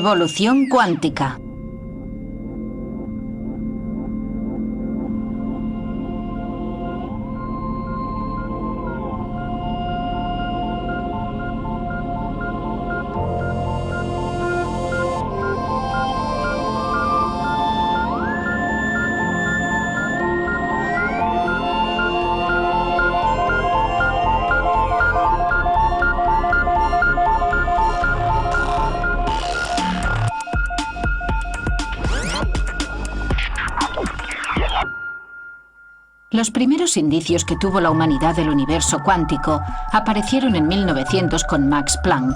Revolución cuántica. Los primeros indicios que tuvo la humanidad del universo cuántico aparecieron en 1900 con Max Planck,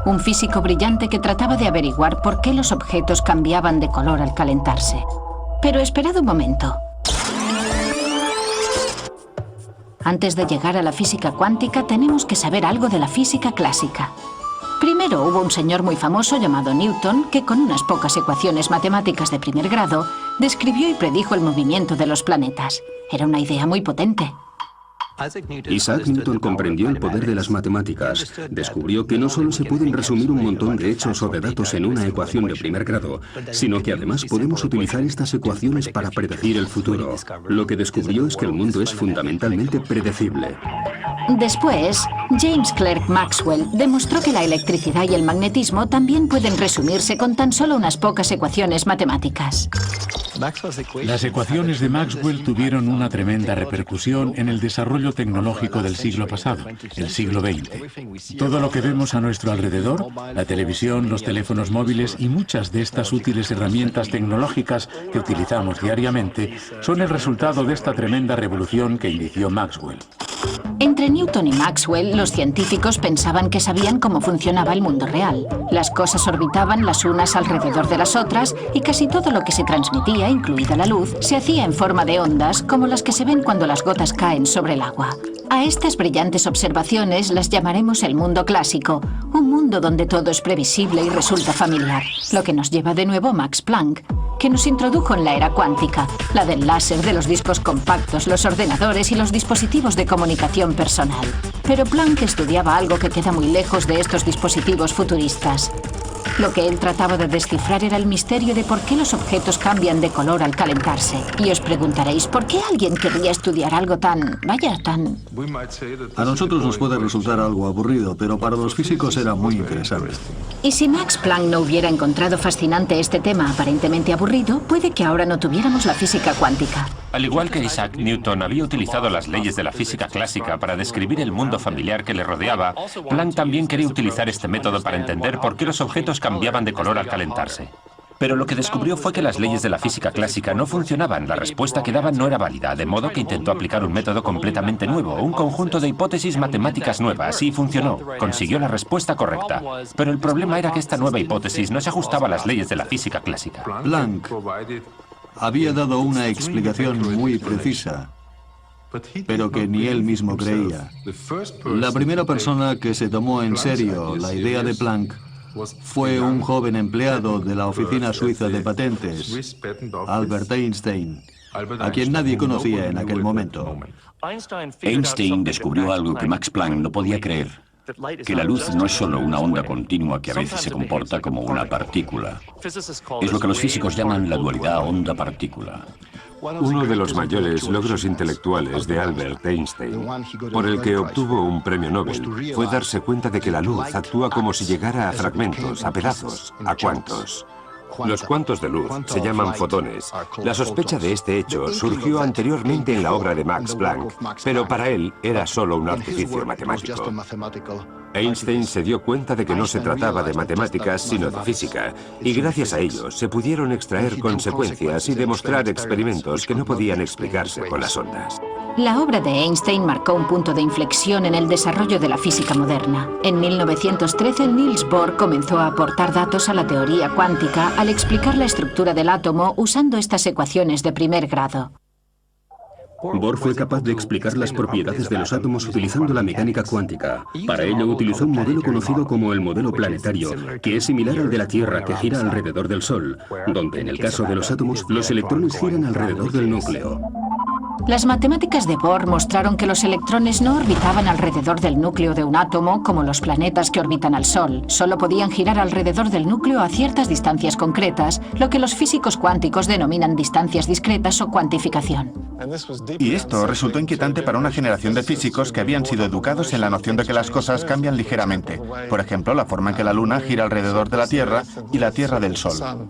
un físico brillante que trataba de averiguar por qué los objetos cambiaban de color al calentarse. Pero esperad un momento. Antes de llegar a la física cuántica, tenemos que saber algo de la física clásica. Primero hubo un señor muy famoso llamado Newton que, con unas pocas ecuaciones matemáticas de primer grado, describió y predijo el movimiento de los planetas. Era una idea muy potente. Isaac Newton comprendió el poder de las matemáticas. Descubrió que no solo se pueden resumir un montón de hechos o de datos en una ecuación de primer grado, sino que además podemos utilizar estas ecuaciones para predecir el futuro. Lo que descubrió es que el mundo es fundamentalmente predecible. Después, James Clerk Maxwell demostró que la electricidad y el magnetismo también pueden resumirse con tan solo unas pocas ecuaciones matemáticas. Las ecuaciones de Maxwell tuvieron una tremenda repercusión en el desarrollo tecnológico del siglo pasado, el siglo XX. Todo lo que vemos a nuestro alrededor, la televisión, los teléfonos móviles y muchas de estas útiles herramientas tecnológicas que utilizamos diariamente, son el resultado de esta tremenda revolución que inició Maxwell. Entre Newton y Maxwell, los científicos pensaban que sabían cómo funcionaba el mundo real. Las cosas orbitaban las unas alrededor de las otras y casi todo lo que se transmitía, incluida la luz, se hacía en forma de ondas como las que se ven cuando las gotas caen sobre el agua. A estas brillantes observaciones las llamaremos el mundo clásico, un mundo donde todo es previsible y resulta familiar, lo que nos lleva de nuevo a Max Planck, que nos introdujo en la era cuántica, la del láser, de los discos compactos, los ordenadores y los dispositivos de comunicación personal. Pero Planck estudiaba algo que queda muy lejos de estos dispositivos futuristas. Lo que él trataba de descifrar era el misterio de por qué los objetos cambian de color al calentarse. Y os preguntaréis, ¿por qué alguien querría estudiar algo tan... A nosotros nos puede resultar algo aburrido, pero para los físicos era muy interesante. Y si Max Planck no hubiera encontrado fascinante este tema aparentemente aburrido, puede que ahora no tuviéramos la física cuántica. Al igual que Isaac Newton había utilizado las leyes de la física clásica para describir el mundo familiar que le rodeaba, Planck también quería utilizar este método para entender por qué los objetos cambiaban de color al calentarse. Pero lo que descubrió fue que las leyes de la física clásica no funcionaban, la respuesta que daban no era válida, de modo que intentó aplicar un método completamente nuevo, un conjunto de hipótesis matemáticas nuevas, y funcionó. Consiguió la respuesta correcta. Pero el problema era que esta nueva hipótesis no se ajustaba a las leyes de la física clásica. Planck había dado una explicación muy precisa, pero que ni él mismo creía. La primera persona que se tomó en serio la idea de Planck fue un joven empleado de la oficina suiza de patentes, Albert Einstein, a quien nadie conocía en aquel momento. Einstein descubrió algo que Max Planck no podía creer, que la luz no es solo una onda continua que a veces se comporta como una partícula. Es lo que los físicos llaman la dualidad onda-partícula. Uno de los mayores logros intelectuales de Albert Einstein, por el que obtuvo un premio Nobel, fue darse cuenta de que la luz actúa como si llegara a fragmentos, a pedazos, a cuantos. Los cuantos de luz se llaman fotones. La sospecha de este hecho surgió anteriormente en la obra de Max Planck, pero para él era solo un artificio matemático. Einstein se dio cuenta de que no se trataba de matemáticas, sino de física, y gracias a ello se pudieron extraer consecuencias y demostrar experimentos que no podían explicarse con las ondas. La obra de Einstein marcó un punto de inflexión en el desarrollo de la física moderna. En 1913, Niels Bohr comenzó a aportar datos a la teoría cuántica al explicar la estructura del átomo usando estas ecuaciones de primer grado. Bohr fue capaz de explicar las propiedades de los átomos utilizando la mecánica cuántica. Para ello utilizó un modelo conocido como el modelo planetario, que es similar al de la Tierra, que gira alrededor del Sol, donde en el caso de los átomos los electrones giran alrededor del núcleo. Las matemáticas de Bohr mostraron que los electrones no orbitaban alrededor del núcleo de un átomo como los planetas que orbitan al Sol. Solo podían girar alrededor del núcleo a ciertas distancias concretas, lo que los físicos cuánticos denominan distancias discretas o cuantificación. Y esto resultó inquietante para una generación de físicos que habían sido educados en la noción de que las cosas cambian ligeramente. Por ejemplo, la forma en que la Luna gira alrededor de la Tierra y la Tierra del Sol.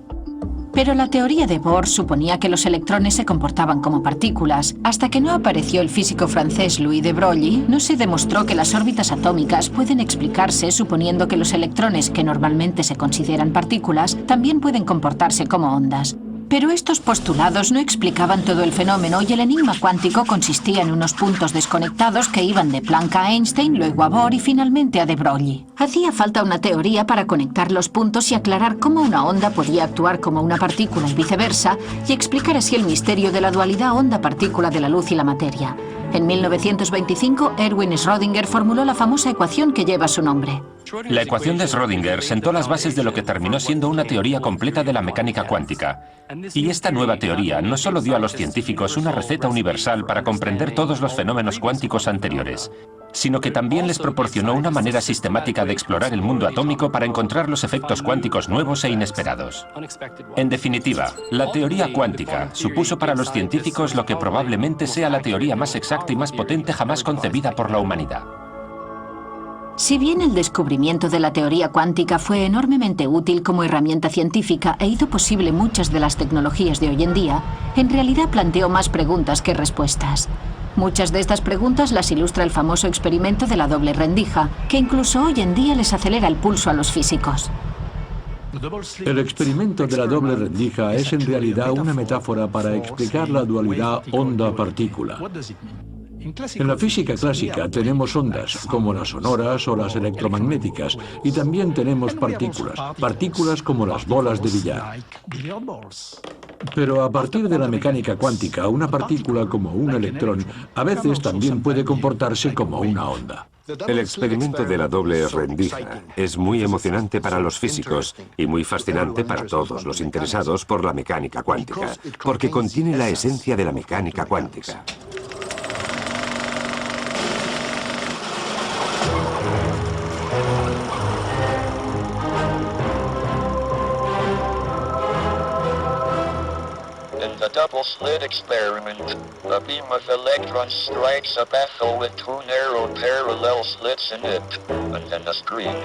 Pero la teoría de Bohr suponía que los electrones se comportaban como partículas. Hasta que no apareció el físico francés Louis de Broglie, no se demostró que las órbitas atómicas pueden explicarse suponiendo que los electrones, que normalmente se consideran partículas, también pueden comportarse como ondas. Pero estos postulados no explicaban todo el fenómeno y el enigma cuántico consistía en unos puntos desconectados que iban de Planck a Einstein, luego a Bohr y finalmente a de Broglie. Hacía falta una teoría para conectar los puntos y aclarar cómo una onda podía actuar como una partícula y viceversa, y explicar así el misterio de la dualidad onda-partícula de la luz y la materia. En 1925, Erwin Schrödinger formuló la famosa ecuación que lleva su nombre. La ecuación de Schrödinger sentó las bases de lo que terminó siendo una teoría completa de la mecánica cuántica. Y esta nueva teoría no solo dio a los científicos una receta universal para comprender todos los fenómenos cuánticos anteriores, sino que también les proporcionó una manera sistemática de explorar el mundo atómico para encontrar los efectos cuánticos nuevos e inesperados. En definitiva, la teoría cuántica supuso para los científicos lo que probablemente sea la teoría más exacta y más potente jamás concebida por la humanidad. Si bien el descubrimiento de la teoría cuántica fue enormemente útil como herramienta científica e hizo posible muchas de las tecnologías de hoy en día, en realidad planteó más preguntas que respuestas. Muchas de estas preguntas las ilustra el famoso experimento de la doble rendija, que incluso hoy en día les acelera el pulso a los físicos. El experimento de la doble rendija es en realidad una metáfora para explicar la dualidad onda-partícula. En la física clásica tenemos ondas, como las sonoras o las electromagnéticas, y también tenemos partículas como las bolas de billar. Pero a partir de la mecánica cuántica, una partícula como un electrón a veces también puede comportarse como una onda. El experimento de la doble rendija es muy emocionante para los físicos y muy fascinante para todos los interesados por la mecánica cuántica, porque contiene la esencia de la mecánica cuántica. Double-slit experiment. A beam of electrons strikes a baffle with two narrow parallel slits in it, and then a screen.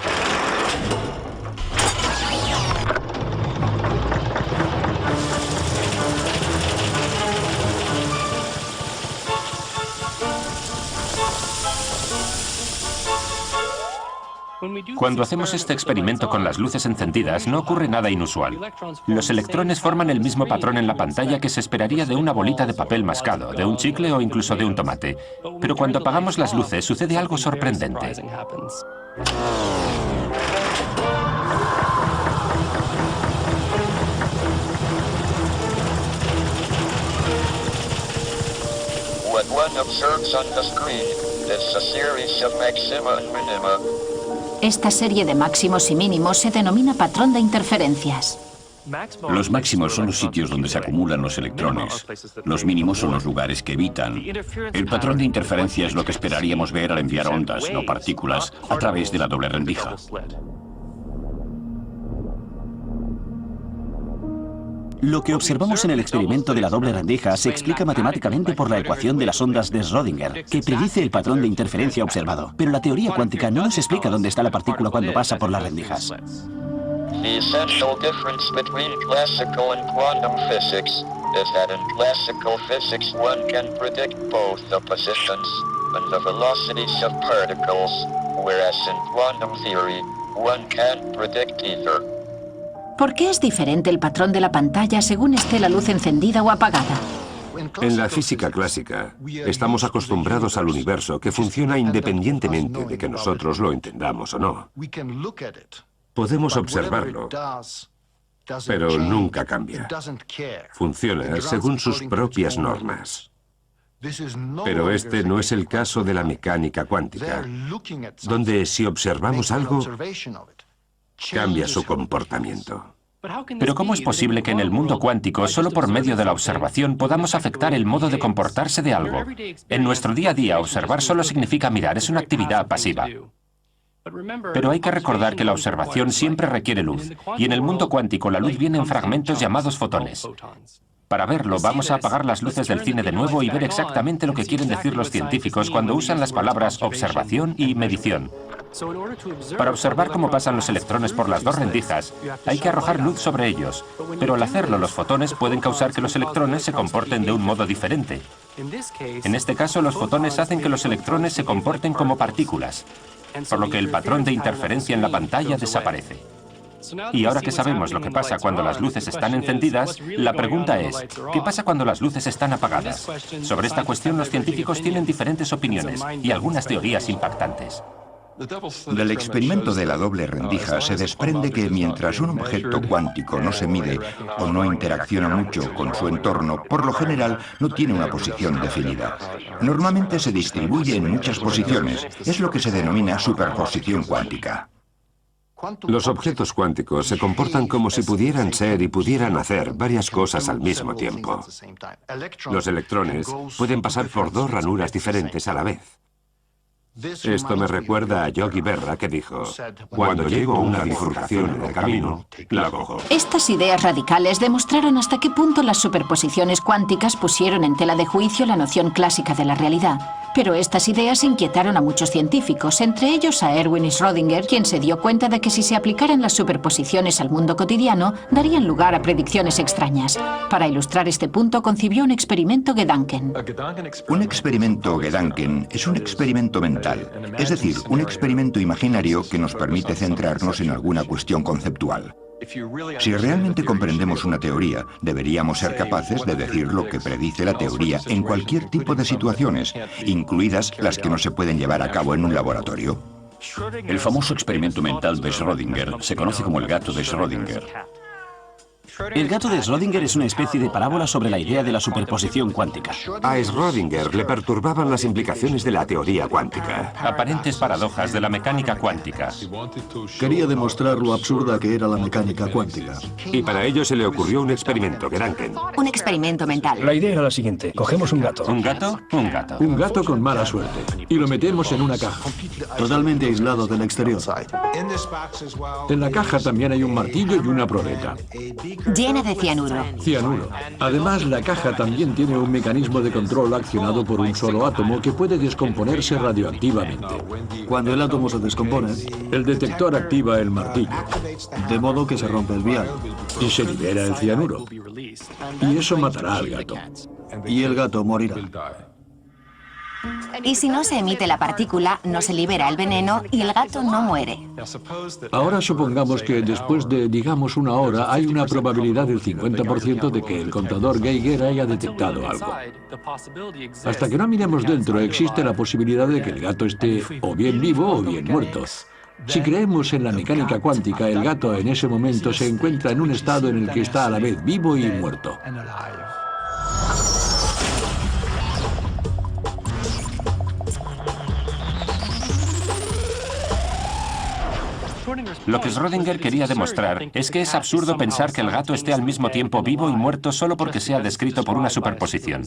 Cuando hacemos este experimento con las luces encendidas, no ocurre nada inusual. Los electrones forman el mismo patrón en la pantalla que se esperaría de una bolita de papel mascado, de un chicle o incluso de un tomate. Pero cuando apagamos las luces, sucede algo sorprendente. What one observes on the screen is a series of maxima and minima. Esta serie de máximos y mínimos se denomina patrón de interferencias. Los máximos son los sitios donde se acumulan los electrones. Los mínimos son los lugares que evitan. El patrón de interferencia es lo que esperaríamos ver al enviar ondas, no partículas, a través de la doble rendija. Lo que observamos en el experimento de la doble rendija se explica matemáticamente por la ecuación de las ondas de Schrödinger, que predice el patrón de interferencia observado. Pero la teoría cuántica no nos explica dónde está la partícula cuando pasa por las rendijas. The essential difference between classical and quantum physics is that in classical physics one can predict both the positions and the velocities of particles, whereas in quantum theory one can't predict either. ¿Por qué es diferente el patrón de la pantalla según esté la luz encendida o apagada? En la física clásica, estamos acostumbrados al universo que funciona independientemente de que nosotros lo entendamos o no. Podemos observarlo, pero nunca cambia. Funciona según sus propias normas. Pero este no es el caso de la mecánica cuántica, donde si observamos algo, cambia su comportamiento. Pero ¿cómo es posible que en el mundo cuántico, solo por medio de la observación, podamos afectar el modo de comportarse de algo? En nuestro día a día, observar solo significa mirar, es una actividad pasiva. Pero hay que recordar que la observación siempre requiere luz, y en el mundo cuántico la luz viene en fragmentos llamados fotones. Para verlo, vamos a apagar las luces del cine de nuevo y ver exactamente lo que quieren decir los científicos cuando usan las palabras observación y medición. Para observar cómo pasan los electrones por las dos rendijas, hay que arrojar luz sobre ellos, pero al hacerlo los fotones pueden causar que los electrones se comporten de un modo diferente. En este caso, los fotones hacen que los electrones se comporten como partículas, por lo que el patrón de interferencia en la pantalla desaparece. Y ahora que sabemos lo que pasa cuando las luces están encendidas, la pregunta es, ¿qué pasa cuando las luces están apagadas? Sobre esta cuestión los científicos tienen diferentes opiniones y algunas teorías impactantes. Del experimento de la doble rendija se desprende que mientras un objeto cuántico no se mide o no interacciona mucho con su entorno, por lo general no tiene una posición definida. Normalmente se distribuye en muchas posiciones. Es lo que se denomina superposición cuántica. Los objetos cuánticos se comportan como si pudieran ser y pudieran hacer varias cosas al mismo tiempo. Los electrones pueden pasar por dos ranuras diferentes a la vez. Esto me recuerda a Yogi Berra, que dijo, cuando llego a una bifurcación en el camino, la cojo. Estas ideas radicales demostraron hasta qué punto las superposiciones cuánticas pusieron en tela de juicio la noción clásica de la realidad. Pero estas ideas inquietaron a muchos científicos, entre ellos a Erwin Schrödinger, quien se dio cuenta de que si se aplicaran las superposiciones al mundo cotidiano, darían lugar a predicciones extrañas. Para ilustrar este punto, concibió un experimento Gedanken. Un experimento Gedanken es un experimento mental, es decir, un experimento imaginario que nos permite centrarnos en alguna cuestión conceptual. Si realmente comprendemos una teoría, deberíamos ser capaces de decir lo que predice la teoría en cualquier tipo de situaciones, incluidas las que no se pueden llevar a cabo en un laboratorio. El famoso experimento mental de Schrödinger se conoce como el gato de Schrödinger. El gato de Schrödinger es una especie de parábola sobre la idea de la superposición cuántica. A Schrödinger le perturbaban las implicaciones de la teoría cuántica. Aparentes paradojas de la mecánica cuántica. Quería demostrar lo absurda que era la mecánica cuántica. Y para ello se le ocurrió un experimento Gedanken. Un experimento mental. La idea era la siguiente. Cogemos un gato. ¿Un gato? Un gato. Un gato con mala suerte. Y lo metemos en una caja. Totalmente aislado del exterior. En la caja también hay un martillo y una proleta. Llena de cianuro. Cianuro. Además, la caja también tiene un mecanismo de control accionado por un solo átomo que puede descomponerse radioactivamente. Cuando el átomo se descompone, el detector activa el martillo, de modo que se rompe el vial. Y se libera el cianuro. Y eso matará al gato. Y el gato morirá. Y si no se emite la partícula, no se libera el veneno y el gato no muere. Ahora supongamos que después de, digamos, una hora, hay una probabilidad del 50% de que el contador Geiger haya detectado algo. Hasta que no miremos dentro, existe la posibilidad de que el gato esté o bien vivo o bien muerto. Si creemos en la mecánica cuántica, el gato en ese momento se encuentra en un estado en el que está a la vez vivo y muerto. Lo que Schrödinger quería demostrar es que es absurdo pensar que el gato esté al mismo tiempo vivo y muerto solo porque sea descrito por una superposición.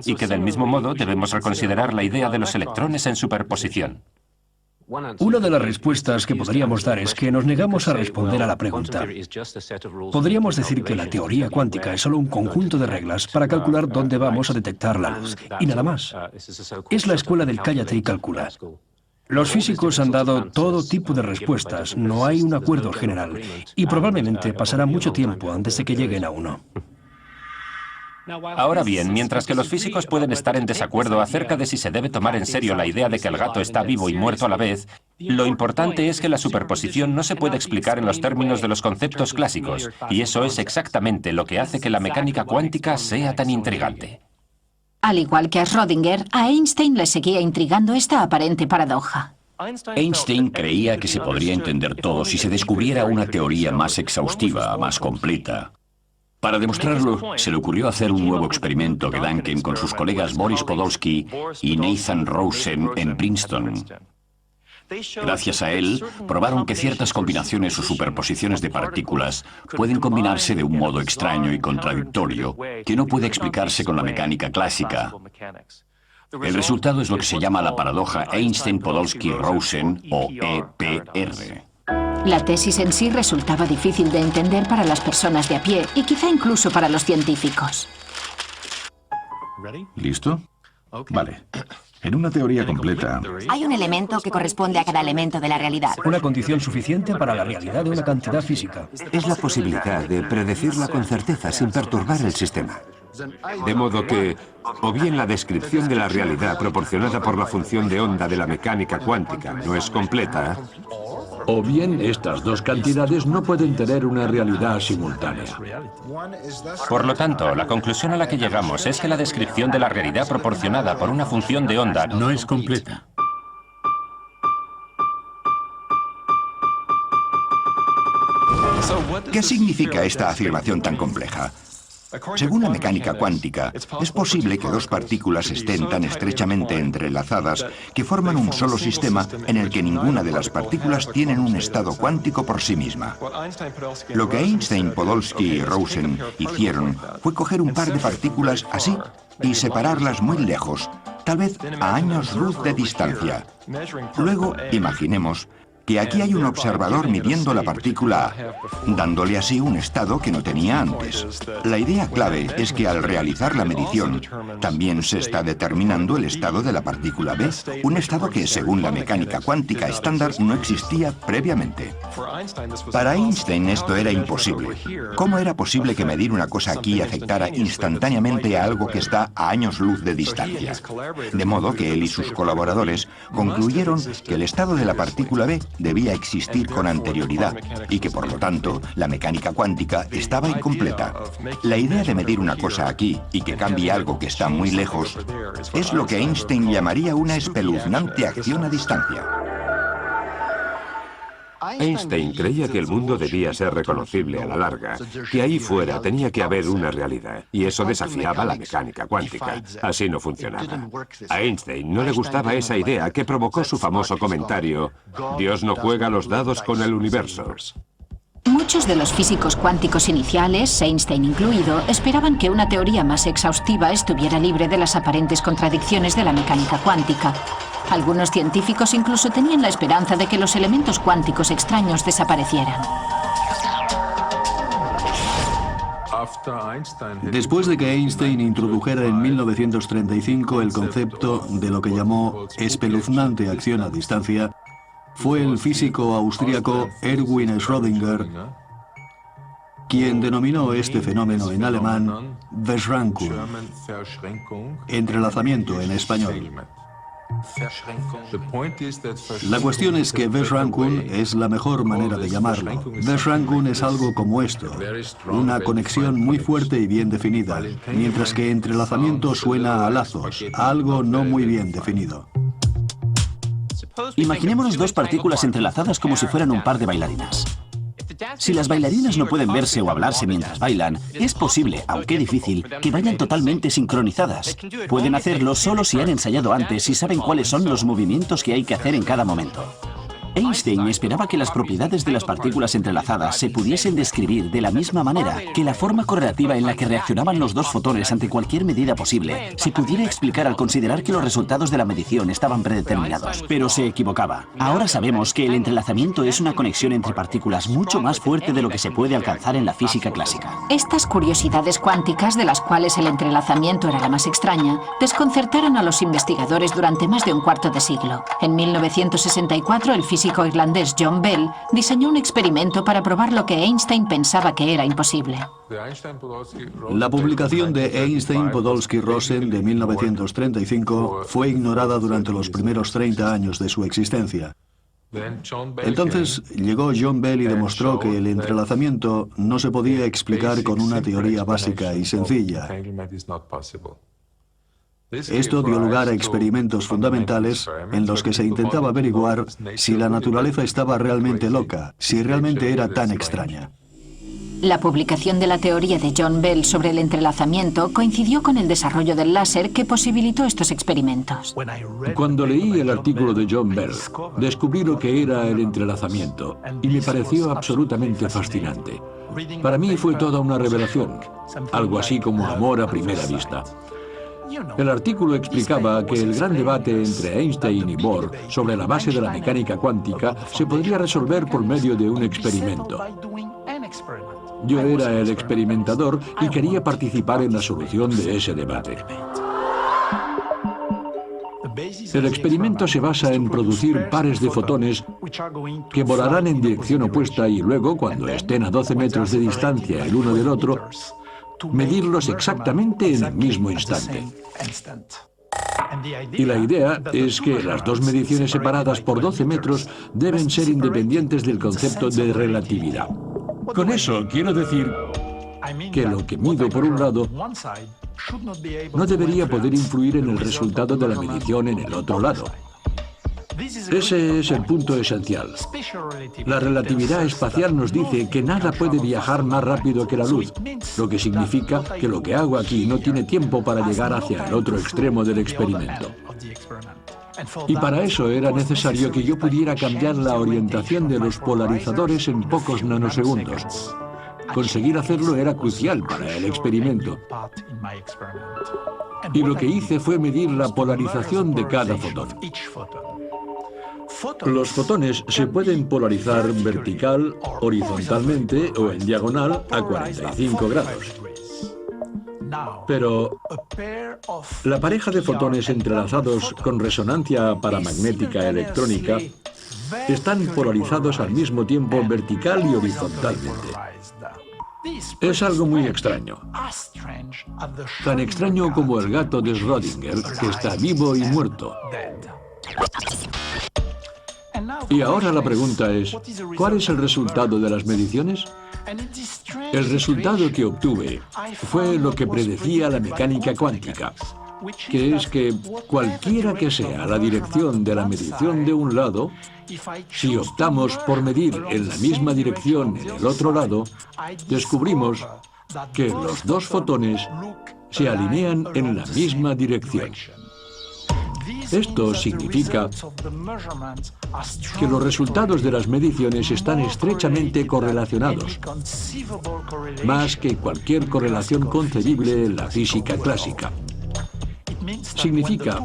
Y que del mismo modo debemos reconsiderar la idea de los electrones en superposición. Una de las respuestas que podríamos dar es que nos negamos a responder a la pregunta. Podríamos decir que la teoría cuántica es solo un conjunto de reglas para calcular dónde vamos a detectar la luz, y nada más. Es la escuela del cállate y calcula. Los físicos han dado todo tipo de respuestas, no hay un acuerdo general, y probablemente pasará mucho tiempo antes de que lleguen a uno. Ahora bien, mientras que los físicos pueden estar en desacuerdo acerca de si se debe tomar en serio la idea de que el gato está vivo y muerto a la vez, lo importante es que la superposición no se puede explicar en los términos de los conceptos clásicos, y eso es exactamente lo que hace que la mecánica cuántica sea tan intrigante. Al igual que a Schrödinger, a Einstein le seguía intrigando esta aparente paradoja. Einstein creía que se podría entender todo si se descubriera una teoría más exhaustiva, más completa. Para demostrarlo, se le ocurrió hacer un nuevo experimento Gedanken con sus colegas Boris Podolsky y Nathan Rosen en Princeton. Gracias a él, probaron que ciertas combinaciones o superposiciones de partículas pueden combinarse de un modo extraño y contradictorio que no puede explicarse con la mecánica clásica. El resultado es lo que se llama la paradoja Einstein-Podolsky-Rosen, o EPR. La tesis en sí resultaba difícil de entender para las personas de a pie y quizá incluso para los científicos. ¿Listo? Vale. En una teoría completa, Hay un elemento que corresponde a cada elemento de la realidad. Una condición suficiente para la realidad de una cantidad física. Es la posibilidad de predecirla con certeza sin perturbar el sistema. De modo que, o bien la descripción de la realidad proporcionada por la función de onda de la mecánica cuántica no es completa, o bien estas dos cantidades no pueden tener una realidad simultánea. Por lo tanto, la conclusión a la que llegamos es que la descripción de la realidad proporcionada por una función de onda no es completa. ¿Qué significa esta afirmación tan compleja? Según la mecánica cuántica, es posible que dos partículas estén tan estrechamente entrelazadas que forman un solo sistema en el que ninguna de las partículas tienen un estado cuántico por sí misma. Lo que Einstein, Podolsky y Rosen hicieron fue coger un par de partículas así y separarlas muy lejos, tal vez a años luz de distancia. Luego, imaginemos que aquí hay un observador midiendo la partícula A, dándole así un estado que no tenía antes. La idea clave es que al realizar la medición, también se está determinando el estado de la partícula B, un estado que, según la mecánica cuántica estándar, no existía previamente. Para Einstein esto era imposible. ¿Cómo era posible que medir una cosa aquí afectara instantáneamente a algo que está a años luz de distancia? De modo que él y sus colaboradores concluyeron que el estado de la partícula B debía existir con anterioridad y que, por lo tanto, la mecánica cuántica estaba incompleta. La idea de medir una cosa aquí y que cambie algo que está muy lejos es lo que Einstein llamaría una espeluznante acción a distancia. Einstein creía que el mundo debía ser reconocible a la larga, que ahí fuera tenía que haber una realidad, y eso desafiaba la mecánica cuántica. Así no funcionaba. A Einstein no le gustaba esa idea que provocó su famoso comentario: Dios no juega los dados con el universo. Muchos de los físicos cuánticos iniciales, Einstein incluido, esperaban que una teoría más exhaustiva estuviera libre de las aparentes contradicciones de la mecánica cuántica. Algunos científicos incluso tenían la esperanza de que los elementos cuánticos extraños desaparecieran. Después de que Einstein introdujera en 1935 el concepto de lo que llamó espeluznante acción a distancia, fue el físico austríaco Erwin Schrödinger quien denominó este fenómeno en alemán Verschränkung, entrelazamiento en español. La cuestión es que Verschränkung es la mejor manera de llamarlo. Verschränkung es algo como esto, una conexión muy fuerte y bien definida, mientras que entrelazamiento suena a lazos, a algo no muy bien definido. Imaginémonos dos partículas entrelazadas como si fueran un par de bailarinas. Si las bailarinas no pueden verse o hablarse mientras bailan, es posible, aunque difícil, que vayan totalmente sincronizadas. Pueden hacerlo solo si han ensayado antes y saben cuáles son los movimientos que hay que hacer en cada momento. Einstein esperaba que las propiedades de las partículas entrelazadas se pudiesen describir de la misma manera, que la forma correlativa en la que reaccionaban los dos fotones ante cualquier medida posible se pudiera explicar al considerar que los resultados de la medición estaban predeterminados. Pero se equivocaba. Ahora sabemos que el entrelazamiento es una conexión entre partículas mucho más fuerte de lo que se puede alcanzar en la física clásica. Estas curiosidades cuánticas, de las cuales el entrelazamiento era la más extraña, desconcertaron a los investigadores durante más de un cuarto de siglo. En 1964, el físico irlandés John Bell diseñó un experimento para probar lo que Einstein pensaba que era imposible. La publicación de Einstein-Podolsky-Rosen de 1935 fue ignorada durante los primeros 30 años de su existencia. Entonces llegó John Bell y demostró que el entrelazamiento no se podía explicar con una teoría básica y sencilla. Esto dio lugar a experimentos fundamentales en los que se intentaba averiguar si la naturaleza estaba realmente loca, si realmente era tan extraña. La publicación de la teoría de John Bell sobre el entrelazamiento coincidió con el desarrollo del láser que posibilitó estos experimentos. Cuando leí el artículo de John Bell, descubrí lo que era el entrelazamiento y me pareció absolutamente fascinante. Para mí fue toda una revelación, algo así como amor a primera vista. El artículo explicaba que el gran debate entre Einstein y Bohr sobre la base de la mecánica cuántica se podría resolver por medio de un experimento. Yo era el experimentador y quería participar en la solución de ese debate. El experimento se basa en producir pares de fotones que volarán en dirección opuesta y luego, cuando estén a 12 metros de distancia el uno del otro, medirlos exactamente en el mismo instante. Y la idea es que las dos mediciones separadas por 12 metros deben ser independientes del concepto de relatividad. Con eso quiero decir que lo que mido por un lado no debería poder influir en el resultado de la medición en el otro lado. Ese es el punto esencial. La relatividad espacial nos dice que nada puede viajar más rápido que la luz, lo que significa que lo que hago aquí no tiene tiempo para llegar hacia el otro extremo del experimento. Y para eso era necesario que yo pudiera cambiar la orientación de los polarizadores en pocos nanosegundos. Conseguir hacerlo era crucial para el experimento. Y lo que hice fue medir la polarización de cada fotón. Los fotones se pueden polarizar vertical, horizontalmente o en diagonal a 45 grados. Pero la pareja de fotones entrelazados con resonancia paramagnética electrónica están polarizados al mismo tiempo vertical y horizontalmente. Es algo muy extraño. Tan extraño como el gato de Schrödinger, que está vivo y muerto. Y ahora la pregunta es, ¿cuál es el resultado de las mediciones? El resultado que obtuve fue lo que predecía la mecánica cuántica, que es que cualquiera que sea la dirección de la medición de un lado, si optamos por medir en la misma dirección en el otro lado, descubrimos que los dos fotones se alinean en la misma dirección. Esto significa que los resultados de las mediciones están estrechamente correlacionados, más que cualquier correlación concebible en la física clásica. Significa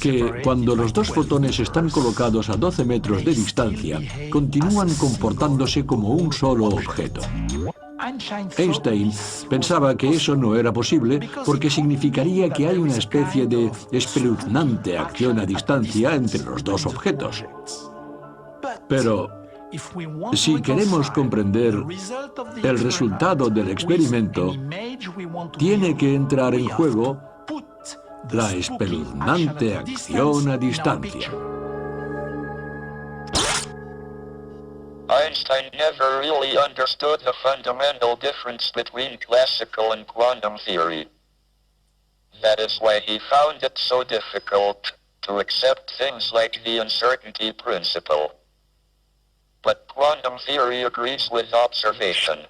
que cuando los dos fotones están colocados a 12 metros de distancia, continúan comportándose como un solo objeto. Einstein pensaba que eso no era posible porque significaría que hay una especie de espeluznante acción a distancia entre los dos objetos. Pero si queremos comprender el resultado del experimento, tiene que entrar en juego la espeluznante acción a distancia. Einstein never really understood the fundamental difference between classical and quantum theory. That is why he found it so difficult to accept things like the uncertainty principle. But quantum theory agrees with observation.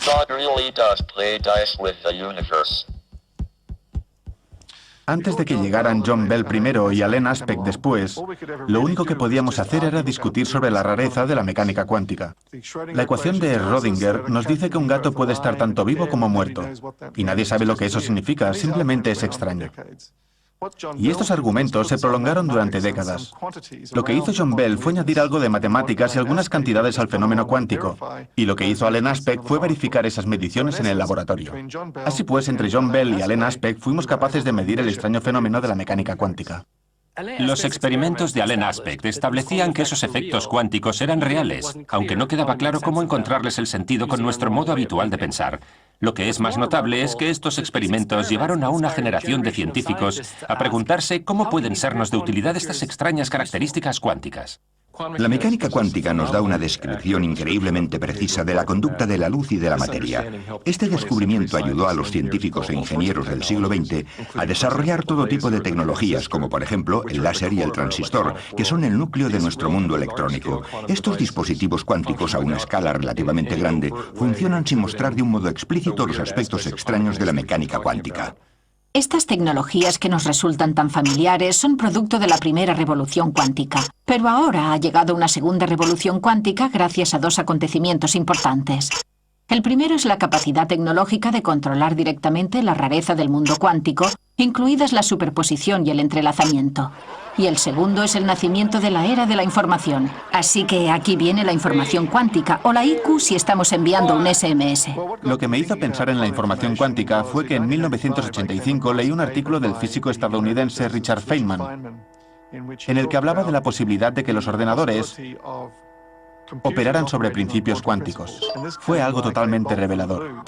God really does play dice with the universe. Antes de que llegaran John Bell primero y Alain Aspect después, lo único que podíamos hacer era discutir sobre la rareza de la mecánica cuántica. La ecuación de Schrödinger nos dice que un gato puede estar tanto vivo como muerto, y nadie sabe lo que eso significa, simplemente es extraño. Y estos argumentos se prolongaron durante décadas. Lo que hizo John Bell fue añadir algo de matemáticas y algunas cantidades al fenómeno cuántico, y lo que hizo Alain Aspect fue verificar esas mediciones en el laboratorio. Así pues, entre John Bell y Alain Aspect fuimos capaces de medir el extraño fenómeno de la mecánica cuántica. Los experimentos de Alain Aspect establecían que esos efectos cuánticos eran reales, aunque no quedaba claro cómo encontrarles el sentido con nuestro modo habitual de pensar. Lo que es más notable es que estos experimentos llevaron a una generación de científicos a preguntarse cómo pueden sernos de utilidad estas extrañas características cuánticas. La mecánica cuántica nos da una descripción increíblemente precisa de la conducta de la luz y de la materia. Este descubrimiento ayudó a los científicos e ingenieros del siglo XX a desarrollar todo tipo de tecnologías, como por ejemplo el láser y el transistor, que son el núcleo de nuestro mundo electrónico. Estos dispositivos cuánticos a una escala relativamente grande funcionan sin mostrar de un modo explícito los aspectos extraños de la mecánica cuántica. Estas tecnologías que nos resultan tan familiares son producto de la primera revolución cuántica. Pero ahora ha llegado una segunda revolución cuántica gracias a dos acontecimientos importantes. El primero es la capacidad tecnológica de controlar directamente la rareza del mundo cuántico, incluidas la superposición y el entrelazamiento. Y el segundo es el nacimiento de la era de la información. Así que aquí viene la información cuántica, o la IQ si estamos enviando un SMS. Lo que me hizo pensar en la información cuántica fue que en 1985 leí un artículo del físico estadounidense Richard Feynman, en el que hablaba de la posibilidad de que los ordenadores operaran sobre principios cuánticos. Fue algo totalmente revelador.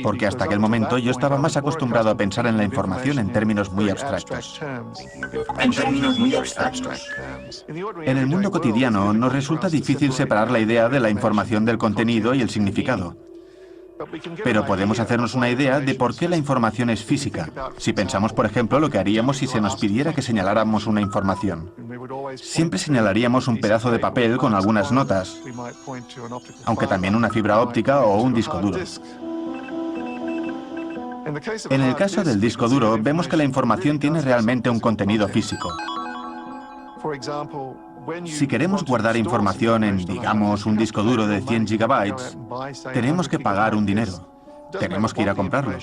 Porque hasta aquel momento yo estaba más acostumbrado a pensar en la información en términos muy abstractos. En el mundo cotidiano nos resulta difícil separar la idea de la información del contenido y el significado. Pero podemos hacernos una idea de por qué la información es física, si pensamos, por ejemplo, lo que haríamos si se nos pidiera que señaláramos una información. Siempre señalaríamos un pedazo de papel con algunas notas, aunque también una fibra óptica o un disco duro. En el caso del disco duro, vemos que la información tiene realmente un contenido físico. Si queremos guardar información en, digamos, un disco duro de 100 gigabytes, tenemos que pagar un dinero. Tenemos que ir a comprarlo.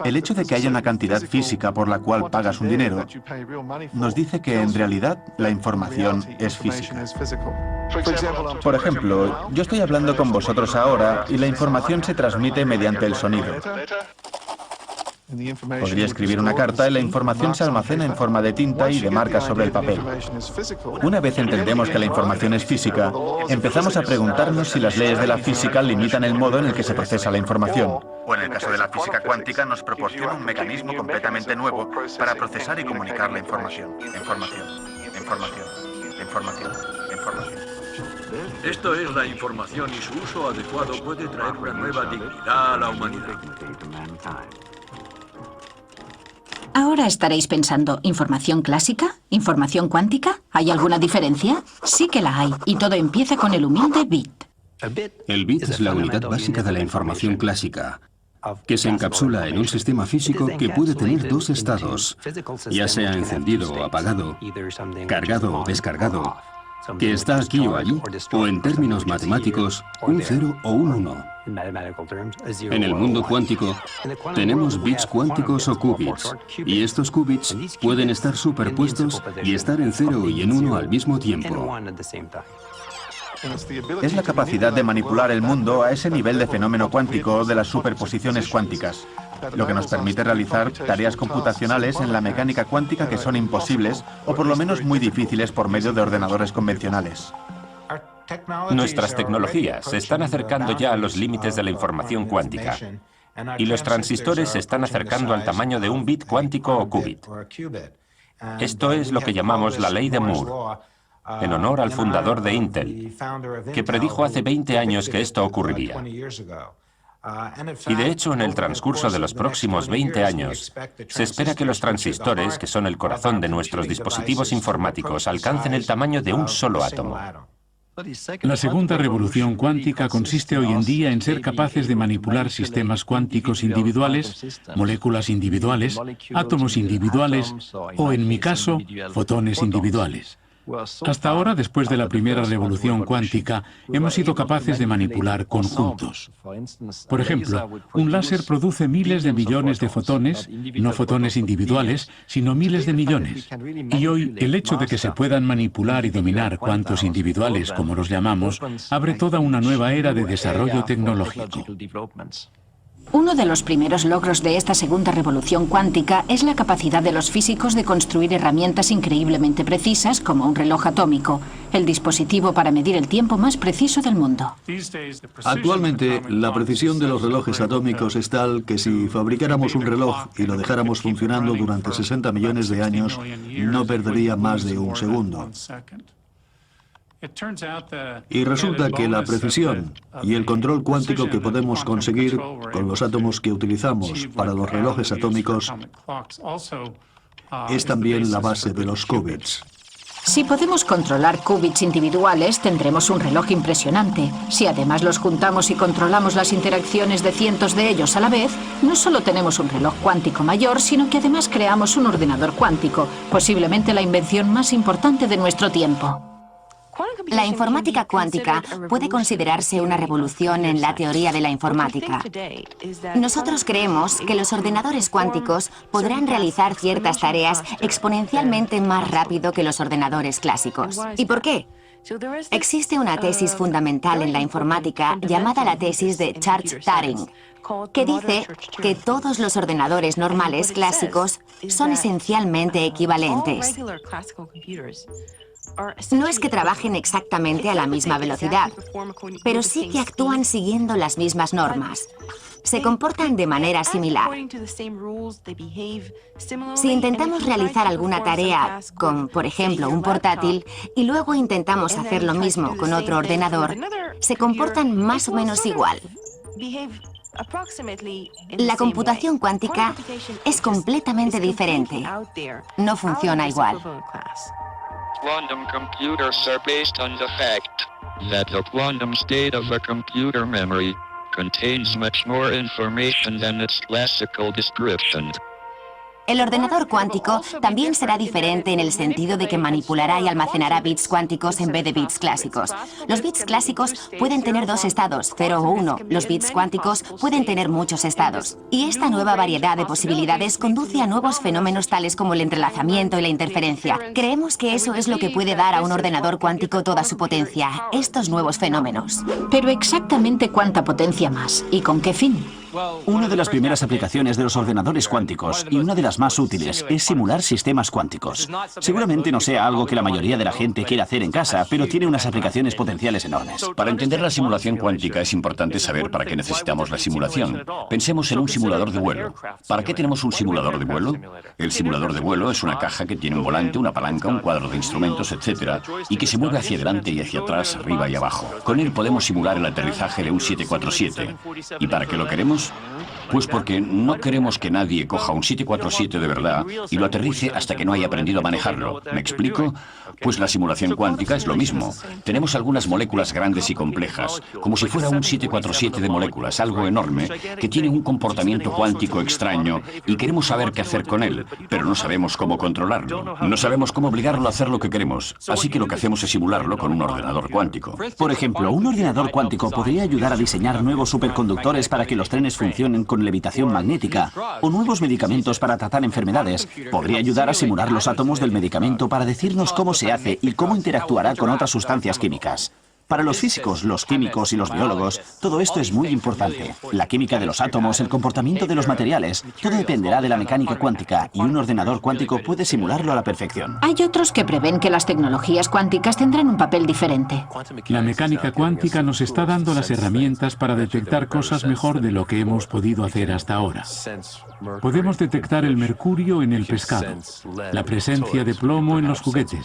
El hecho de que haya una cantidad física por la cual pagas un dinero nos dice que en realidad la información es física. Por ejemplo, yo estoy hablando con vosotros ahora y la información se transmite mediante el sonido. Podría escribir una carta y la información se almacena en forma de tinta y de marcas sobre el papel. Una vez entendemos que la información es física, empezamos a preguntarnos si las leyes de la física limitan el modo en el que se procesa la información. O en el caso de la física cuántica nos proporciona un mecanismo completamente nuevo para procesar y comunicar la información. Información. Esto es la información y su uso adecuado puede traer una nueva dignidad a la humanidad. Ahora estaréis pensando, ¿información clásica? ¿Información cuántica? ¿Hay alguna diferencia? Sí que la hay, y todo empieza con el humilde bit. El bit es la unidad básica de la información clásica, que se encapsula en un sistema físico que puede tener dos estados, ya sea encendido o apagado, cargado o descargado, que está aquí o allí, o en términos matemáticos, un 0 o un 1. En el mundo cuántico, tenemos bits cuánticos o qubits, y estos qubits pueden estar superpuestos y estar en 0 y en 1 al mismo tiempo. Es la capacidad de manipular el mundo a ese nivel de fenómeno cuántico de las superposiciones cuánticas, lo que nos permite realizar tareas computacionales en la mecánica cuántica que son imposibles o por lo menos muy difíciles por medio de ordenadores convencionales. Nuestras tecnologías se están acercando ya a los límites de la información cuántica, y los transistores se están acercando al tamaño de un bit cuántico o qubit. Esto es lo que llamamos la ley de Moore, en honor al fundador de Intel, que predijo hace 20 años que esto ocurriría. Y de hecho, en el transcurso de los próximos 20 años, se espera que los transistores, que son el corazón de nuestros dispositivos informáticos, alcancen el tamaño de un solo átomo. La segunda revolución cuántica consiste hoy en día en ser capaces de manipular sistemas cuánticos individuales, moléculas individuales, átomos individuales o, en mi caso, fotones individuales. Hasta ahora, después de la primera revolución cuántica, hemos sido capaces de manipular conjuntos. Por ejemplo, un láser produce miles de millones de fotones, no fotones individuales, sino miles de millones. Y hoy, el hecho de que se puedan manipular y dominar cuantos individuales, como los llamamos, abre toda una nueva era de desarrollo tecnológico. Uno de los primeros logros de esta segunda revolución cuántica es la capacidad de los físicos de construir herramientas increíblemente precisas como un reloj atómico, el dispositivo para medir el tiempo más preciso del mundo. Actualmente, la precisión de los relojes atómicos es tal que si fabricáramos un reloj y lo dejáramos funcionando durante 60 millones de años, no perdería más de un segundo. Y resulta que la precisión y el control cuántico que podemos conseguir con los átomos que utilizamos para los relojes atómicos es también la base de los qubits. Si podemos controlar qubits individuales, tendremos un reloj impresionante. Si además los juntamos y controlamos las interacciones de cientos de ellos a la vez, no solo tenemos un reloj cuántico mayor, sino que además creamos un ordenador cuántico, posiblemente la invención más importante de nuestro tiempo. La informática cuántica puede considerarse una revolución en la teoría de la informática. Nosotros creemos que los ordenadores cuánticos podrán realizar ciertas tareas exponencialmente más rápido que los ordenadores clásicos. ¿Y por qué? Existe una tesis fundamental en la informática llamada la tesis de Church-Turing, que dice que todos los ordenadores normales clásicos son esencialmente equivalentes. No es que trabajen exactamente a la misma velocidad, pero sí que actúan siguiendo las mismas normas. Se comportan de manera similar. Si intentamos realizar alguna tarea con, por ejemplo, un portátil, y luego intentamos hacer lo mismo con otro ordenador, se comportan más o menos igual. La computación cuántica es completamente diferente. No funciona igual. Quantum computers are based on the fact that the quantum state of a computer memory contains much more information than its classical description. El ordenador cuántico también será diferente en el sentido de que manipulará y almacenará bits cuánticos en vez de bits clásicos. Los bits clásicos pueden tener dos estados, 0 o 1. Los bits cuánticos pueden tener muchos estados. Y esta nueva variedad de posibilidades conduce a nuevos fenómenos tales como el entrelazamiento y la interferencia. Creemos que eso es lo que puede dar a un ordenador cuántico toda su potencia, estos nuevos fenómenos. Pero exactamente cuánta potencia más y con qué fin. Una de las primeras aplicaciones de los ordenadores cuánticos, y una de las más útiles, es simular sistemas cuánticos. Seguramente no sea algo que la mayoría de la gente quiera hacer en casa, pero tiene unas aplicaciones potenciales enormes. Para entender la simulación cuántica es importante saber para qué necesitamos la simulación. Pensemos en un simulador de vuelo. ¿Para qué tenemos un simulador de vuelo? El simulador de vuelo es una caja que tiene un volante, una palanca, un cuadro de instrumentos, etc., y que se mueve hacia adelante y hacia atrás, arriba y abajo. Con él podemos simular el aterrizaje de un 747. ¿Y para qué lo queremos? Pues porque no queremos que nadie coja un 747 de verdad y lo aterrice hasta que no haya aprendido a manejarlo. ¿Me explico? Pues la simulación cuántica es lo mismo. Tenemos algunas moléculas grandes y complejas, como si fuera un 747 de moléculas, algo enorme, que tiene un comportamiento cuántico extraño y queremos saber qué hacer con él, pero no sabemos cómo controlarlo. No sabemos cómo obligarlo a hacer lo que queremos, así que lo que hacemos es simularlo con un ordenador cuántico. Por ejemplo, un ordenador cuántico podría ayudar a diseñar nuevos superconductores para que los trenes funcionen con levitación magnética, o nuevos medicamentos para tratar enfermedades. Podría ayudar a simular los átomos del medicamento para decirnos cómo se hace y cómo interactuará con otras sustancias químicas. Para los físicos, los químicos y los biólogos, todo esto es muy importante. La química de los átomos, el comportamiento de los materiales, todo dependerá de la mecánica cuántica y un ordenador cuántico puede simularlo a la perfección. Hay otros que prevén que las tecnologías cuánticas tendrán un papel diferente. La mecánica cuántica nos está dando las herramientas para detectar cosas mejor de lo que hemos podido hacer hasta ahora. Podemos detectar el mercurio en el pescado, la presencia de plomo en los juguetes.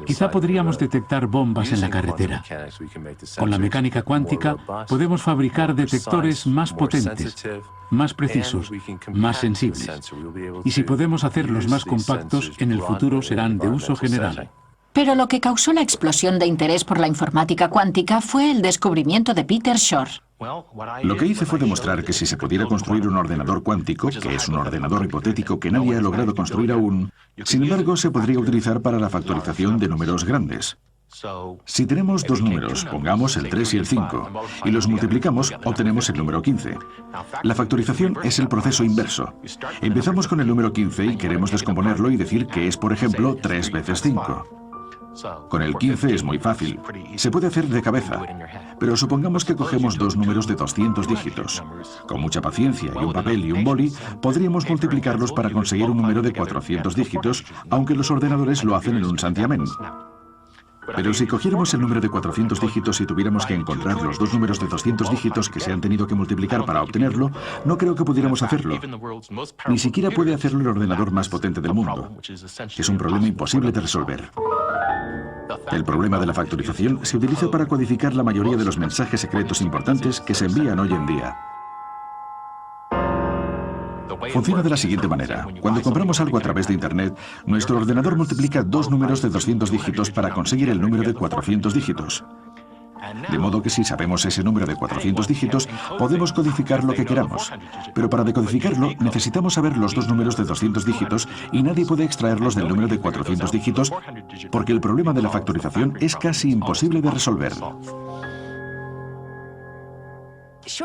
Quizá podríamos detectar bombas en la carretera. Con la mecánica cuántica podemos fabricar detectores más potentes, más precisos, más sensibles. Y si podemos hacerlos más compactos, en el futuro serán de uso general. Pero lo que causó la explosión de interés por la informática cuántica fue el descubrimiento de Peter Shor. Lo que hice fue demostrar que si se pudiera construir un ordenador cuántico, que es un ordenador hipotético que nadie ha logrado construir aún, sin embargo se podría utilizar para la factorización de números grandes. Si tenemos dos números, pongamos el 3 y el 5, y los multiplicamos, obtenemos el número 15. La factorización es el proceso inverso. Empezamos con el número 15 y queremos descomponerlo y decir que es, por ejemplo, 3 veces 5. Con el 15 es muy fácil. Se puede hacer de cabeza. Pero supongamos que cogemos dos números de 200 dígitos. Con mucha paciencia y un papel y un boli, podríamos multiplicarlos para conseguir un número de 400 dígitos, aunque los ordenadores lo hacen en un santiamén. Pero si cogiéramos el número de 400 dígitos y tuviéramos que encontrar los dos números de 200 dígitos que se han tenido que multiplicar para obtenerlo, no creo que pudiéramos hacerlo. Ni siquiera puede hacerlo el ordenador más potente del mundo. Es un problema imposible de resolver. El problema de la factorización se utiliza para codificar la mayoría de los mensajes secretos importantes que se envían hoy en día. Funciona de la siguiente manera. Cuando compramos algo a través de Internet, nuestro ordenador multiplica dos números de 200 dígitos para conseguir el número de 400 dígitos. De modo que si sabemos ese número de 400 dígitos, podemos codificar lo que queramos. Pero para decodificarlo, necesitamos saber los dos números de 200 dígitos y nadie puede extraerlos del número de 400 dígitos porque el problema de la factorización es casi imposible de resolver.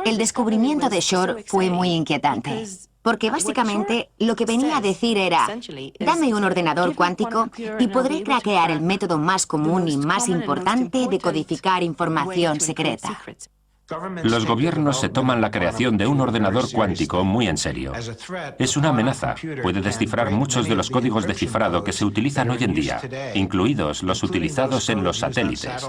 El descubrimiento de Shor fue muy inquietante, porque básicamente lo que venía a decir era, dame un ordenador cuántico y podré craquear el método más común y más importante de codificar información secreta. Los gobiernos se toman la creación de un ordenador cuántico muy en serio. Es una amenaza. Puede descifrar muchos de los códigos de cifrado que se utilizan hoy en día, incluidos los utilizados en los satélites,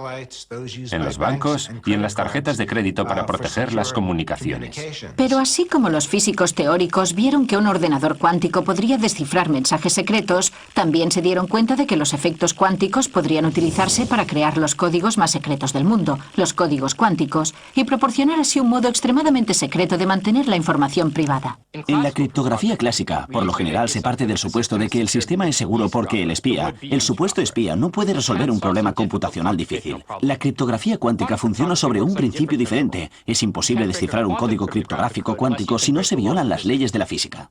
en los bancos y en las tarjetas de crédito para proteger las comunicaciones. Pero así como los físicos teóricos vieron que un ordenador cuántico podría descifrar mensajes secretos, también se dieron cuenta de que los efectos cuánticos podrían utilizarse para crear los códigos más secretos del mundo, los códigos cuánticos, y proporcionar así un modo extremadamente secreto de mantener la información privada. En la criptografía clásica, por lo general se parte del supuesto de que el sistema es seguro porque el supuesto espía, no puede resolver un problema computacional difícil. La criptografía cuántica funciona sobre un principio diferente. Es imposible descifrar un código criptográfico cuántico si no se violan las leyes de la física.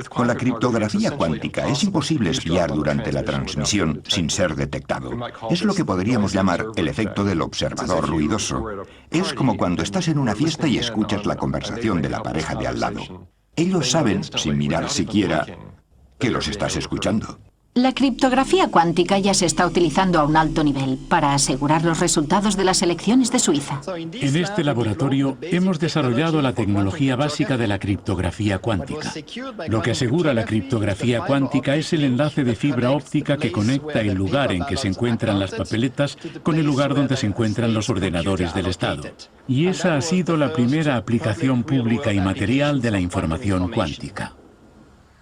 Con la criptografía cuántica es imposible espiar durante la transmisión sin ser detectado. Es lo que podríamos llamar el efecto del observador ruidoso. Es como cuando estás en una fiesta y escuchas la conversación de la pareja de al lado. Ellos saben, sin mirar siquiera, que los estás escuchando. La criptografía cuántica ya se está utilizando a un alto nivel para asegurar los resultados de las elecciones de Suiza. En este laboratorio hemos desarrollado la tecnología básica de la criptografía cuántica. Lo que asegura la criptografía cuántica es el enlace de fibra óptica que conecta el lugar en que se encuentran las papeletas con el lugar donde se encuentran los ordenadores del Estado. Y esa ha sido la primera aplicación pública y material de la información cuántica.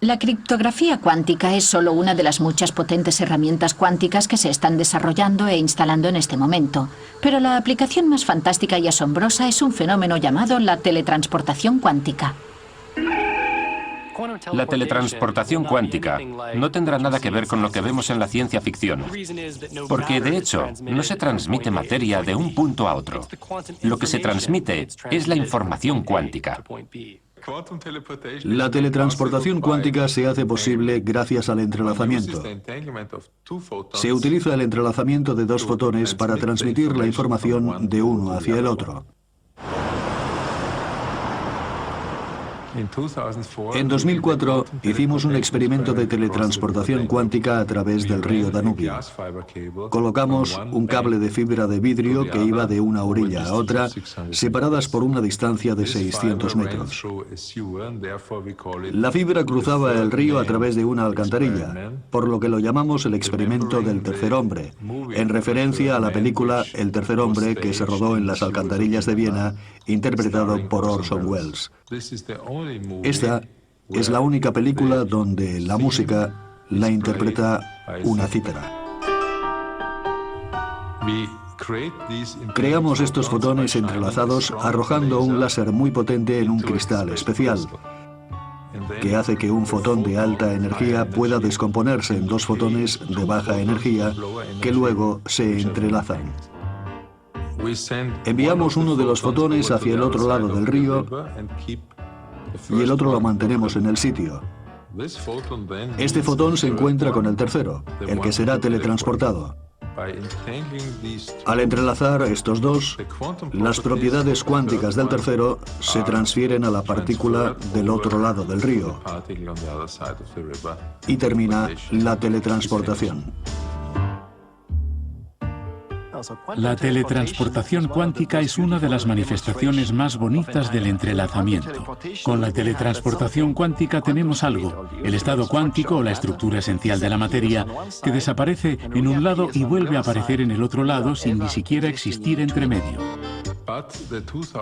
La criptografía cuántica es solo una de las muchas potentes herramientas cuánticas que se están desarrollando e instalando en este momento. Pero la aplicación más fantástica y asombrosa es un fenómeno llamado la teletransportación cuántica. La teletransportación cuántica no tendrá nada que ver con lo que vemos en la ciencia ficción, porque de hecho no se transmite materia de un punto a otro. Lo que se transmite es la información cuántica. La teletransportación cuántica se hace posible gracias al entrelazamiento. Se utiliza el entrelazamiento de dos fotones para transmitir la información de uno hacia el otro. En 2004 hicimos un experimento de teletransportación cuántica a través del río Danubio. Colocamos un cable de fibra de vidrio que iba de una orilla a otra, separadas por una distancia de 600 metros. La fibra cruzaba el río a través de una alcantarilla, por lo que lo llamamos el experimento del tercer hombre, en referencia a la película El tercer hombre que se rodó en las alcantarillas de Viena, interpretado por Orson Welles. Esta es la única película donde la música la interpreta una cítara. Creamos estos fotones entrelazados arrojando un láser muy potente en un cristal especial, que hace que un fotón de alta energía pueda descomponerse en dos fotones de baja energía que luego se entrelazan. Enviamos uno de los fotones hacia el otro lado del río y el otro lo mantenemos en el sitio. Este fotón se encuentra con el tercero, el que será teletransportado. Al entrelazar estos dos, las propiedades cuánticas del tercero se transfieren a la partícula del otro lado del río y termina la teletransportación. La teletransportación cuántica es una de las manifestaciones más bonitas del entrelazamiento. Con la teletransportación cuántica tenemos algo, el estado cuántico o la estructura esencial de la materia, que desaparece en un lado y vuelve a aparecer en el otro lado sin ni siquiera existir entre medio.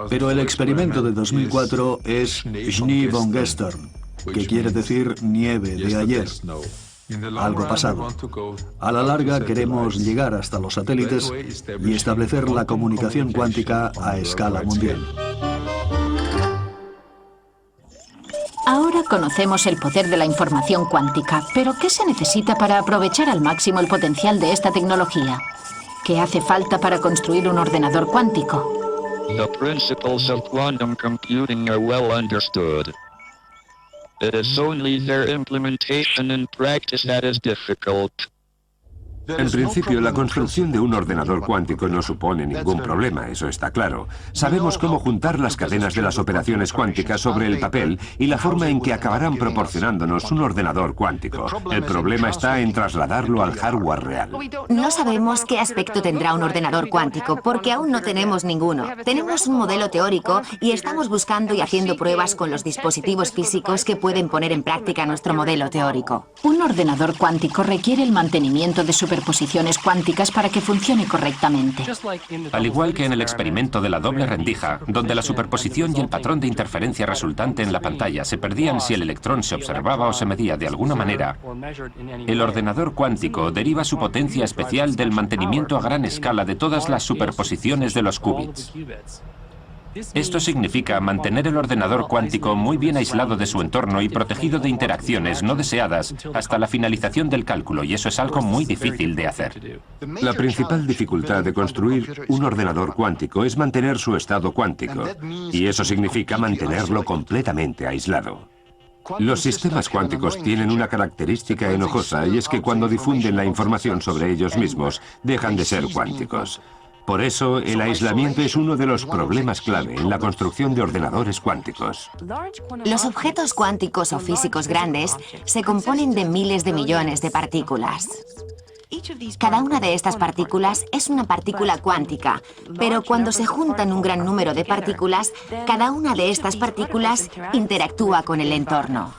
Pero el experimento de 2004 es Schnee von gestern, que quiere decir nieve de ayer, algo pasado. A la larga queremos llegar hasta los satélites y establecer la comunicación cuántica a escala mundial. Ahora conocemos el poder de la información cuántica, pero ¿qué se necesita para aprovechar al máximo el potencial de esta tecnología? ¿Qué hace falta para construir un ordenador cuántico? The principles of quantum computing are well understood. It is only their implementation in practice that is difficult. En principio, la construcción de un ordenador cuántico no supone ningún problema, eso está claro. Sabemos cómo juntar las cadenas de las operaciones cuánticas sobre el papel y la forma en que acabarán proporcionándonos un ordenador cuántico. El problema está en trasladarlo al hardware real. No sabemos qué aspecto tendrá un ordenador cuántico, porque aún no tenemos ninguno. Tenemos un modelo teórico y estamos buscando y haciendo pruebas con los dispositivos físicos que pueden poner en práctica nuestro modelo teórico. Un ordenador cuántico requiere el mantenimiento de superposiciones cuánticas para que funcione correctamente. Al igual que en el experimento de la doble rendija, donde la superposición y el patrón de interferencia resultante en la pantalla se perdían si el electrón se observaba o se medía de alguna manera, el ordenador cuántico deriva su potencia especial del mantenimiento a gran escala de todas las superposiciones de los qubits. Esto significa mantener el ordenador cuántico muy bien aislado de su entorno y protegido de interacciones no deseadas hasta la finalización del cálculo, y eso es algo muy difícil de hacer. La principal dificultad de construir un ordenador cuántico es mantener su estado cuántico, y eso significa mantenerlo completamente aislado. Los sistemas cuánticos tienen una característica enojosa, y es que cuando difunden la información sobre ellos mismos, dejan de ser cuánticos. Por eso, el aislamiento es uno de los problemas clave en la construcción de ordenadores cuánticos. Los objetos cuánticos o físicos grandes se componen de miles de millones de partículas. Cada una de estas partículas es una partícula cuántica, pero cuando se juntan un gran número de partículas, cada una de estas partículas interactúa con el entorno.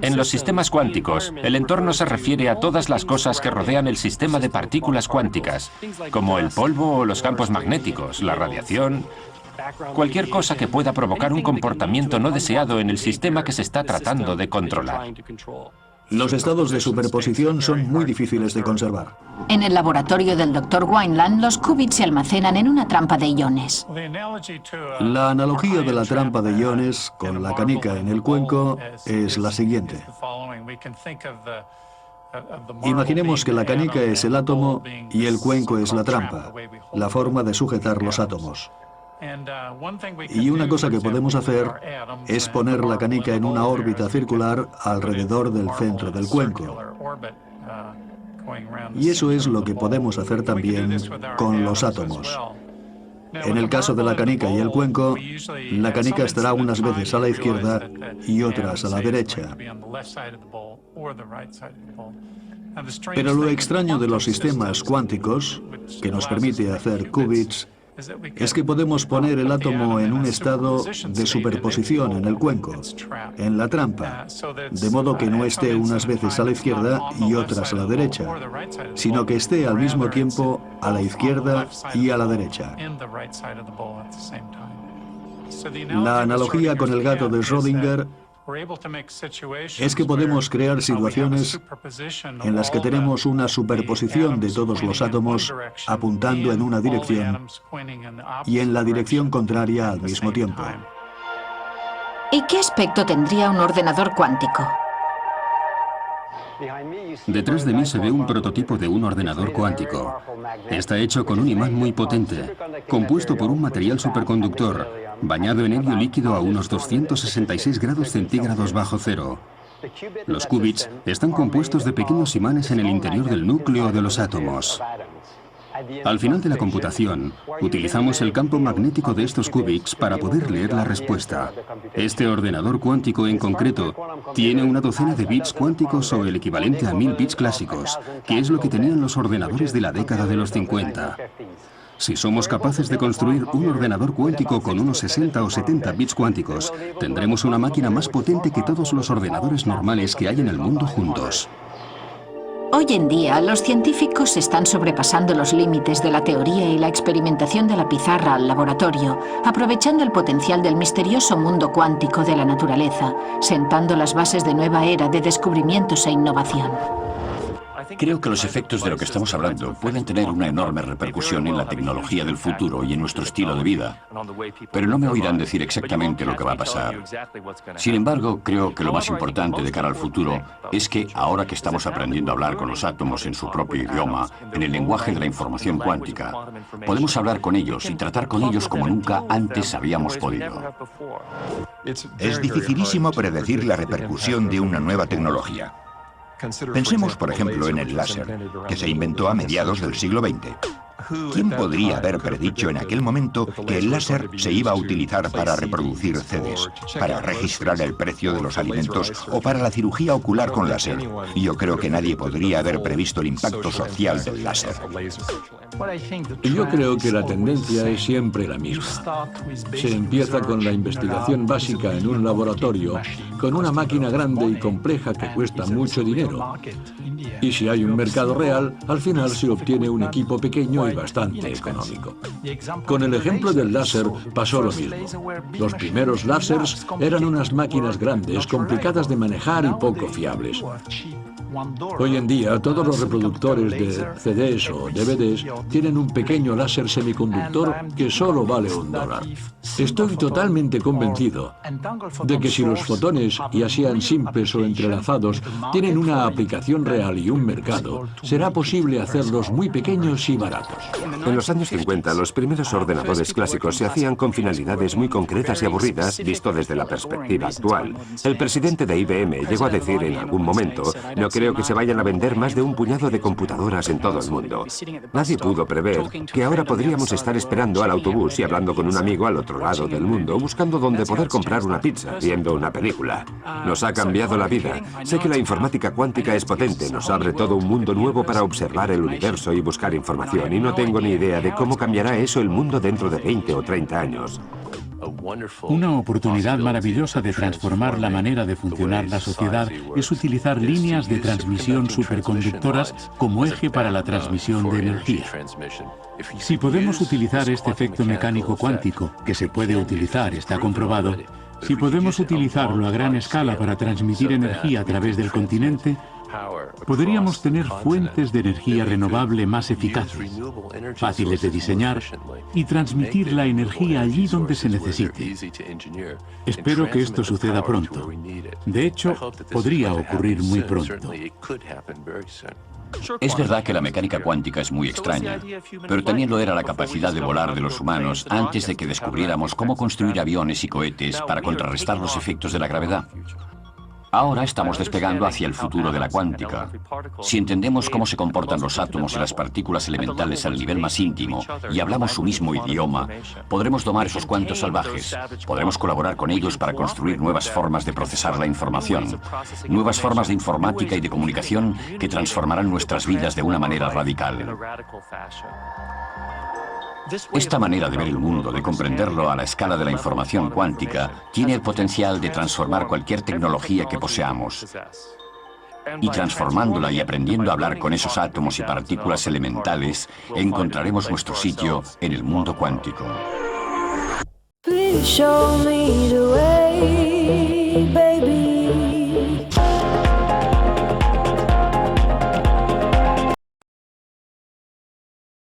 En los sistemas cuánticos, el entorno se refiere a todas las cosas que rodean el sistema de partículas cuánticas, como el polvo o los campos magnéticos, la radiación, cualquier cosa que pueda provocar un comportamiento no deseado en el sistema que se está tratando de controlar. Los estados de superposición son muy difíciles de conservar. En el laboratorio del Dr. Wineland, los qubits se almacenan en una trampa de iones. La analogía de la trampa de iones con la canica en el cuenco es la siguiente. Imaginemos que la canica es el átomo y el cuenco es la trampa, la forma de sujetar los átomos. Y una cosa que podemos hacer es poner la canica en una órbita circular alrededor del centro del cuenco. Y eso es lo que podemos hacer también con los átomos. En el caso de la canica y el cuenco, la canica estará unas veces a la izquierda y otras a la derecha. Pero lo extraño de los sistemas cuánticos, que nos permite hacer qubits, es que podemos poner el átomo en un estado de superposición en el cuenco, en la trampa, de modo que no esté unas veces a la izquierda y otras a la derecha, sino que esté al mismo tiempo a la izquierda y a la derecha. La analogía con el gato de Schrödinger es que podemos crear situaciones en las que tenemos una superposición de todos los átomos apuntando en una dirección y en la dirección contraria al mismo tiempo. ¿Y qué aspecto tendría un ordenador cuántico? Detrás de mí se ve un prototipo de un ordenador cuántico. Está hecho con un imán muy potente, compuesto por un material superconductor, bañado en helio líquido a unos 266 grados centígrados bajo cero. Los qubits están compuestos de pequeños imanes en el interior del núcleo de los átomos. Al final de la computación, utilizamos el campo magnético de estos qubits para poder leer la respuesta. Este ordenador cuántico en concreto tiene una docena de bits cuánticos o el equivalente a 1000 bits clásicos, que es lo que tenían los ordenadores de la década de los 50. Si somos capaces de construir un ordenador cuántico con unos 60 o 70 bits cuánticos, tendremos una máquina más potente que todos los ordenadores normales que hay en el mundo juntos. Hoy en día, los científicos están sobrepasando los límites de la teoría y la experimentación de la pizarra al laboratorio, aprovechando el potencial del misterioso mundo cuántico de la naturaleza, sentando las bases de nueva era de descubrimientos e innovación. Creo que los efectos de lo que estamos hablando pueden tener una enorme repercusión en la tecnología del futuro y en nuestro estilo de vida. Pero no me oirán decir exactamente lo que va a pasar. Sin embargo, creo que lo más importante de cara al futuro es que, ahora que estamos aprendiendo a hablar con los átomos en su propio idioma, en el lenguaje de la información cuántica, podemos hablar con ellos y tratar con ellos como nunca antes habíamos podido. Es dificilísimo predecir la repercusión de una nueva tecnología. Pensemos, por ejemplo, en el láser, que se inventó a mediados del siglo XX. ¿Quién podría haber predicho en aquel momento que el láser se iba a utilizar para reproducir CDs, para registrar el precio de los alimentos o para la cirugía ocular con láser? Yo creo que nadie podría haber previsto el impacto social del láser. Yo creo que la tendencia es siempre la misma. Se empieza con la investigación básica en un laboratorio, con una máquina grande y compleja que cuesta mucho dinero. Y si hay un mercado real, al final se obtiene un equipo pequeño y bastante económico. Con el ejemplo del láser pasó lo mismo. Los primeros láseres eran unas máquinas grandes, complicadas de manejar y poco fiables. Hoy en día, todos los reproductores de CDs o DVDs tienen un pequeño láser semiconductor que solo vale $1. Estoy totalmente convencido de que si los fotones, ya sean simples o entrelazados, tienen una aplicación real y un mercado, será posible hacerlos muy pequeños y baratos. En los años 50, los primeros ordenadores clásicos se hacían con finalidades muy concretas y aburridas, visto desde la perspectiva actual. El presidente de IBM llegó a decir en algún momento: "No creo que se vayan a vender más de un puñado de computadoras en todo el mundo". Nadie pudo prever que ahora podríamos estar esperando al autobús y hablando con un amigo al otro lado del mundo, buscando dónde poder comprar una pizza, viendo una película. Nos ha cambiado la vida. Sé que la informática cuántica es potente, nos abre todo un mundo nuevo para observar el universo y buscar información, y no tengo ni idea de cómo cambiará eso el mundo dentro de 20 o 30 años. Una oportunidad maravillosa de transformar la manera de funcionar la sociedad es utilizar líneas de transmisión superconductoras como eje para la transmisión de energía. Si podemos utilizar este efecto mecánico cuántico, que se puede utilizar, está comprobado, si podemos utilizarlo a gran escala para transmitir energía a través del continente, podríamos tener fuentes de energía renovable más eficaces, fáciles de diseñar y transmitir la energía allí donde se necesite. Espero que esto suceda pronto. De hecho, podría ocurrir muy pronto. Es verdad que la mecánica cuántica es muy extraña, pero también lo era la capacidad de volar de los humanos antes de que descubriéramos cómo construir aviones y cohetes para contrarrestar los efectos de la gravedad. Ahora estamos despegando hacia el futuro de la cuántica. Si entendemos cómo se comportan los átomos y las partículas elementales al nivel más íntimo y hablamos su mismo idioma, podremos domar esos cuantos salvajes. Podremos colaborar con ellos para construir nuevas formas de procesar la información, nuevas formas de informática y de comunicación que transformarán nuestras vidas de una manera radical. Esta manera de ver el mundo, de comprenderlo a la escala de la información cuántica, tiene el potencial de transformar cualquier tecnología que poseamos. Y transformándola y aprendiendo a hablar con esos átomos y partículas elementales, encontraremos nuestro sitio en el mundo cuántico. Please show me the way, baby.